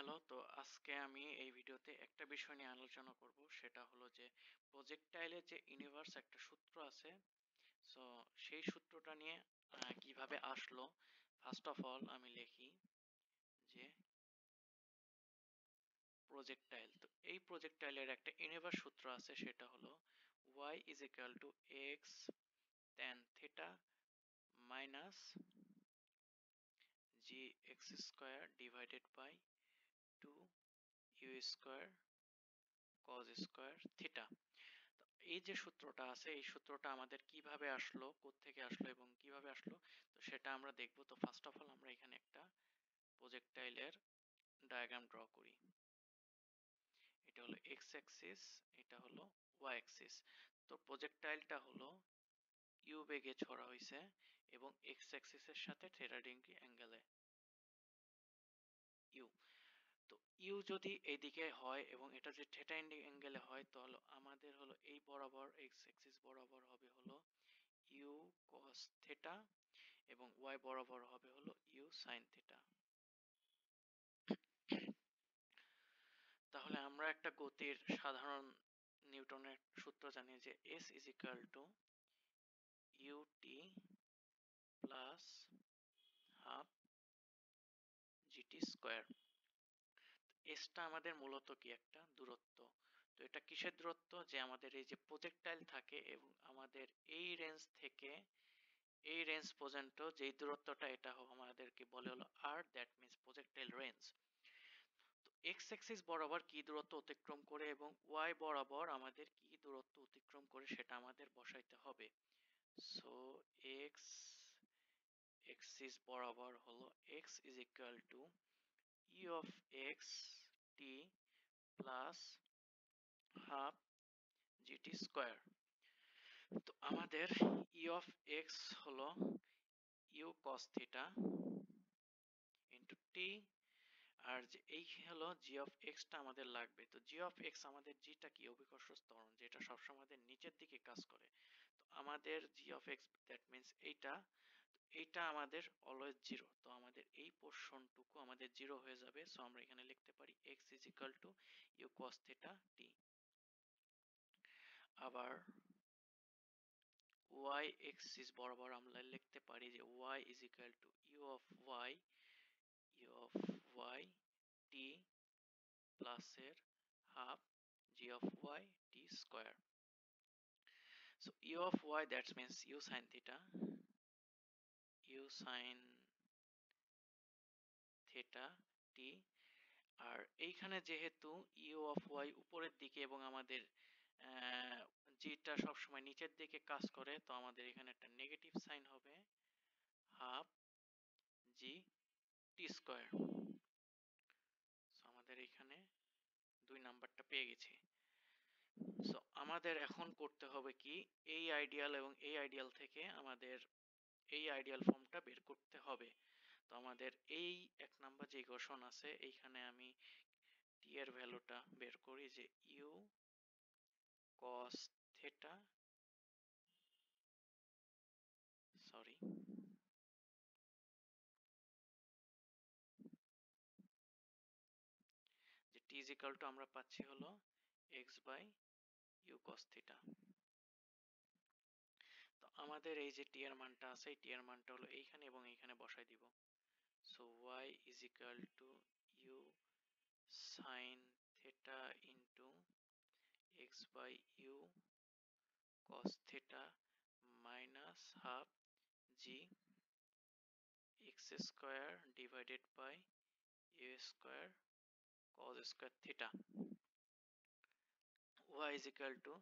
Hello, তো আজকে আমি এই ভিডিওতে একটা বিষয় নিয়ে আলোচনা করব, সেটা হলো যে প্রজেক্টাইলের যে ইউনিভার্স একটা সূত্র আছে। সো সেই সূত্রটা নিয়ে কিভাবে আসলো। ফার্স্ট অফ অল আমি লিখি যে প্রজেক্টাইল। তো এই প্রজেক্টাইলের একটা ইউনিভার্স সূত্র আছে, সেটা হলো y is equal to x tan theta minus gx square divided by 2 u square cos square theta। তো এই যে সূত্রটা আছে, এই সূত্রটা আমাদের কিভাবে আসলো, কোত্থেকে আসলো এবং কিভাবে আসলো, তো সেটা আমরা দেখব। তো ফার্স্ট অফ অল আমরা এখানে একটা প্রজেক্টাইলের ডায়াগ্রাম ড্র করি। এটা হলো এক্স অ্যাক্সিস, এটা হলো ওয়াই অ্যাক্সিস। তো প্রজেক্টাইলটা হলো ইউ বেগে ছোড়া হয়েছে এবং এক্স অ্যাক্সিসের সাথে থিটা ডিগ্রি অ্যাঙ্গেলে ইউ। তো ইউ যদি এইদিকে হয় এবং এটা যদি থিটা অ্যাঙ্গেলে হয়, তাহলে আমাদের হলো এই বরাবর এক্স অ্যাক্সিস বরাবর হবে হলো ইউ কস থিটা এবং y বরাবর হবে হলো u sin থিটা। তাহলে আমরা একটা গতির সাধারণ নিউটনের সূত্র জানি যে s is equal to ut plus half gt square. s টা আমাদের মূলত কি একটা দূরত্ব। তো এটা কিসের দূরত্ব, যে আমাদের এই যে প্রজেক্টাইল থাকে এবং আমাদের এই রেঞ্জ থেকে এই রেঞ্জ পর্যন্ত যেই দূরত্বটা, এটা আমাদেরকে বলে হলো r, that means projectile range. তো এক্স অ্যাক্সিস বরাবর কি দূরত্ব অতিক্রম করে এবং ওয়াই বরাবর আমাদের কি দূরত্ব অতিক্রম করে সেটা আমাদের বসাইতে হবে। সো এক্স অ্যাক্সিস বরাবর হলো x is equal two E of x T plus half GT square. তো আমাদের ই অফ এক্স হলো you cos theta into T, আর যে এই হলো জি অফ এক্স টা আমাদের লাগবে। তো জি অফ এক্স, আমাদের জিটা কি অভিকর্ষ ত্বরণ, যেটা সবসময় আমাদের নিচের দিকে কাজ করে। তো আমাদের জি অফ এক্স দ্যাট মিন্স এইটা, এইটা আমাদের অলওয়েজ জিরো। তো আমাদের এই পোর্শনটুকু আমাদের জিরো হয়ে যাবে। সো আমরা এখানে লিখতে পারি X is equal to U cos theta T. আবার ওয়াই এক্সিস বরাবর আমরা লিখতে পারি যে Y is equal to U of Y T plus এর half G of Y T square. So u of y, that means u sin theta, u sin theta t। আর এইখানে যেহেতু u of y উপরের দিকে এবং আমাদের জিটা সবসময় নিচের দিকে কাজ করে, তো আমাদের এখানে একটা নেগেটিভ সাইন হবে হাফ জি টি স্কোয়ার। সো আমাদের এখানে 2 নাম্বারটা পেয়ে গেছি। সো আমাদের এখন করতে হবে কি, এই আইডিয়াল এবং এই আইডিয়াল থেকে আমাদের এই আইডিয়াল ফর্মটা বের করতে হবে। তো আমাদের এই 1 নাম্বার যে ইকুয়েশন আছে, এইখানে আমি টি এর ভ্যালুটা বের করি যে ইউ কস থিটা, সরি, যে টি ইজ ইকুয়াল টু আমরা পাচ্ছি হলো x by u cos theta. তো আমাদের এই যে টি এর মানটা আছে, এই টি এর মানটা হলো এইখানে এবং এইখানে বসাই দিব। So y is equal to u sine theta into x by u cos theta minus half g x square divided by u square cos square theta। y is equal to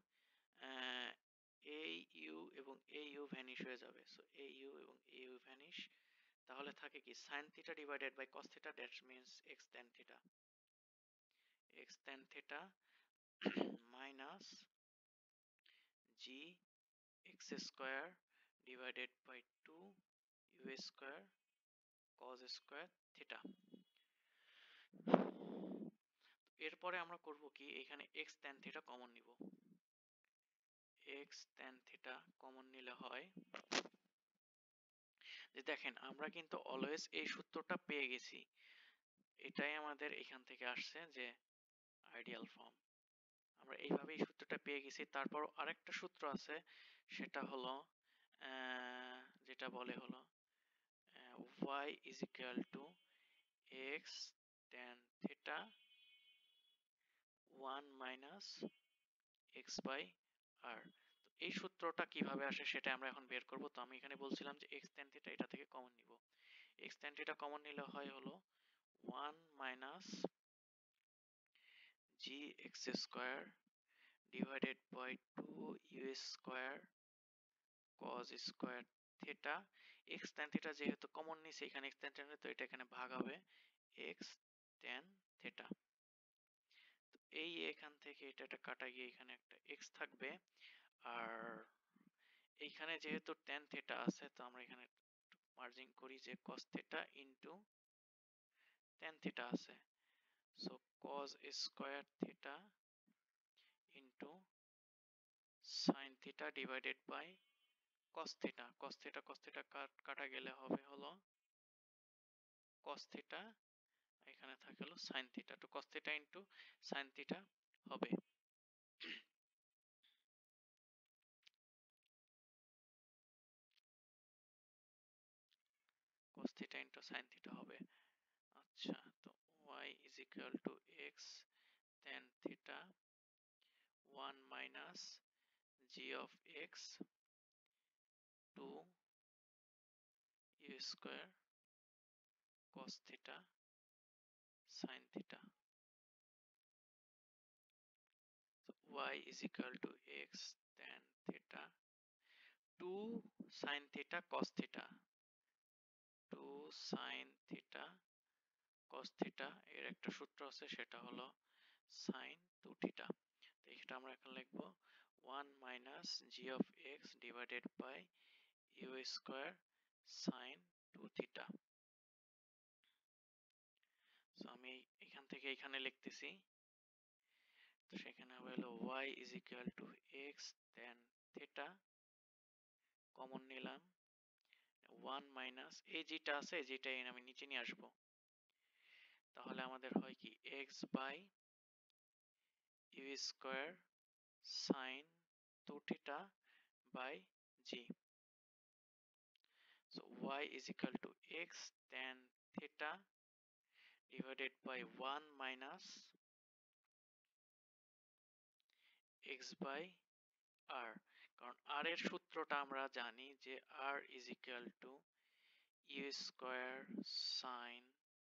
এই u এবং এই u vanish হয়ে যাবে। So এই u এবং এই u vanish, তাহলে থাকে কি sin theta divided by cos theta, that means x tan theta, x tan theta minus g x square divided by 2 u square cos square theta। এরপরে আমরা করব কি, এখানে x tan theta কমন নিব। x tan theta common নিলে হয় যে, দেখেন আমরা কিন্তু অলওয়েজ এই সূত্রটা পেয়ে গেছি। এটাই আমাদের এখান থেকে আসছে যে আইডিয়াল ফর্ম। আমরা এইভাবে এই সূত্রটা পেয়ে গেছি। তারপর আরেকটা সূত্র আছে, সেটা হলো যেটা বলে হলো y is equal to x tan theta 1 minus x by r। তো এই সূত্রটা কিভাবে আসে সেটা আমরা এখন বের করব। তো আমি এখানে বলছিলাম যে x tan theta এটা থেকে কমন নিব। x tan theta কমন নিলে হয় হলো 1 minus gx square divided by 2u square cos square theta। x tan theta যেহেতু কমন নিছে এখানে x tan theta, তো এটা এখানে ভাগ হবে x tan theta। তো এই এখান থেকে এটা কাটা গিয়ে এখানে একটা x থাকবে। আর এইখানে যেহেতু tan theta আছে, তো আমরা এখানে মার্জিং করি যে cos theta into tan theta আছে। So cos square theta into sin theta divided by cos theta। cos theta কাটা গেলে হবে হলো cos theta, এখানে থাকে হলো sin theta। তো cos theta into sin theta হবে। cos theta into sin theta হবে। আচ্ছা, তো y is equal to x tan theta 1 minus g of x 2 u square cos theta sin theta। So y is equal to x tan theta 2 sin theta cos theta 2 sin theta cos theta এর একটা সূত্র আছে, সেটা হলো sin 2 theta। তো এটা আমরা এখন লিখব 1 minus g of x divided by u square sin 2 theta। So আমি এখান থেকে এখানে লিখতেছি। তো সেখানে হবে হলো y is equal to x tan theta, common নিলাম 1 মাইনাস এই যেটা আছে যেটা আমি নিচে নিয়ে আসবো। তাহলে আমাদের হয় কি x by u square sin 2 theta by g। So y is equal to x tan theta divided by 1 minus x by r। কারণ r এর সূত্রটা আমরা জানি যে r is equal to u square sin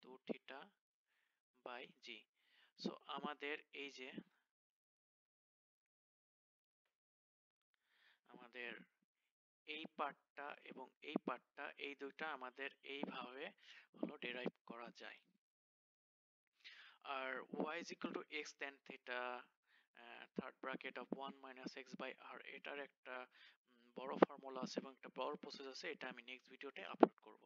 2 theta by g। So আমাদের এই যে আমাদের এই পার্টটা এবং এই পার্টটা এই দুইটা আমাদের এইভাবে হলো ডেরাইভ করা যায়। আর y is equal to x tan theta third bracket of 1 minus x by r, এটার একটা বড় ফর্মুলা আছে এবং একটা বড় প্রসেস আছে, এটা আমি নেক্সট ভিডিওতে আপলোড করব।